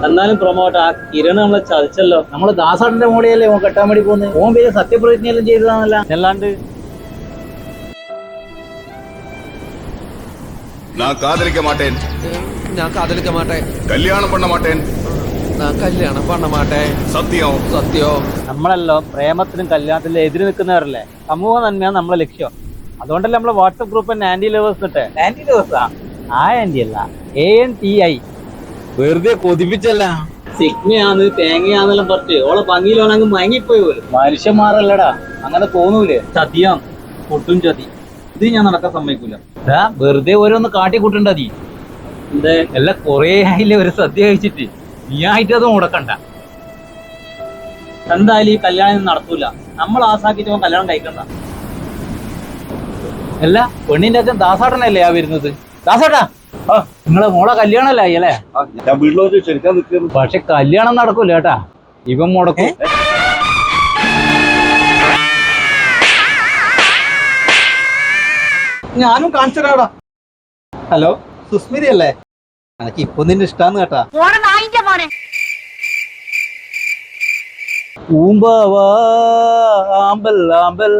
എന്നാലും പ്രൊമോട്ട് ആ കിരൺ നമ്മളെ ചതിച്ചല്ലോ. നമ്മള് ദാസാട്ടിന്റെ മോളിയല്ലേ ഓൻ കെട്ടാൻ വേണ്ടി പോകുന്നത്. ഓൻ പേര് സത്യപ്രതിജ്ഞയെല്ലാം ചെയ്തതാണല്ല. അല്ലാണ്ട് நான் காதலிக்க மாட்டேன். ഞാൻ കാതലിക്ക മാട്ടേ. கல்யாணம் பண்ண மாட்டேன். ഞാൻ കല്യാണം പണ്ണ മാട്ടേ. സത്യം. സത്യോ. നമ്മളല്ലോ പ്രേമത്തിനും കല്യാണത്തിനും എതിര് നിൽക്കുന്നവരല്ലേ. സമൂഹ നന്മയാണ് നമ്മളെ ലക്ഷ്യം. അതുകൊണ്ടല്ലേ നമ്മളെ വാട്സപ്പ് ഗ്രൂപ്പ് തന്നെ ആന്റി ലവേഴ്സ് ഇട്ടെ. ആന്റി ദിവസാ ആ ആന്റി അല്ല, ANTI. വെറുതെ കൊതിപ്പിച്ചല്ല. സിഗ്മയാന്ന് തേങ്ങയാന്നെല്ലാം പറഞ്ഞ് ഓളെ ഭംഗിയിലോണങ്ങ് മയങ്ങിപ്പോയി പോലും. മനുഷ്യന്മാരല്ലടാ, അങ്ങനെ തോന്നൂലേ? ചതിയാം, പൊട്ടും ചതി. ഇത് ഞാൻ നടക്കാൻ സമ്മതിക്കൂല. വെറുതെ ഓരോന്ന് കാട്ടിക്കൂട്ടണ്ട നീ. എന്തേ എല്ലാം കൊറേ ആയില്ലേ ഒരു സദ്യ കഴിച്ചിട്ട്. നീ ആയിട്ട് അത് മുടക്കണ്ട. എന്തായാലും ഈ കല്യാണം നടത്തൂല. നമ്മൾ ആസാക്കിട്ട് കല്യാണം കഴിക്കണ്ട. അല്ല, പെണ്ണിന്റെ അച്ഛൻ ദാസാട്ടനല്ലേ ആ വരുന്നത്? ദാസാട്ടാ, നിങ്ങളെ മോളെ കല്യാണല്ലായി അല്ലേ? ഞാൻ വീട്ടിലോട്ട് ക്ഷണിക്കാൻ നിൽക്കുന്നു. പക്ഷെ കല്യാണം നടക്കൂല കേട്ടാ, ഇവൻ മുടക്കും. ഞാനും കാണിച്ചടാ. ഹലോ, സുസ്മിതി അല്ലേ? എനിക്ക് ഇപ്പൊ നിന്റെ ഇഷ്ടാന്ന് കേട്ടാ. ഊമ്പവാ ആമ്പൽ ആമ്പൽ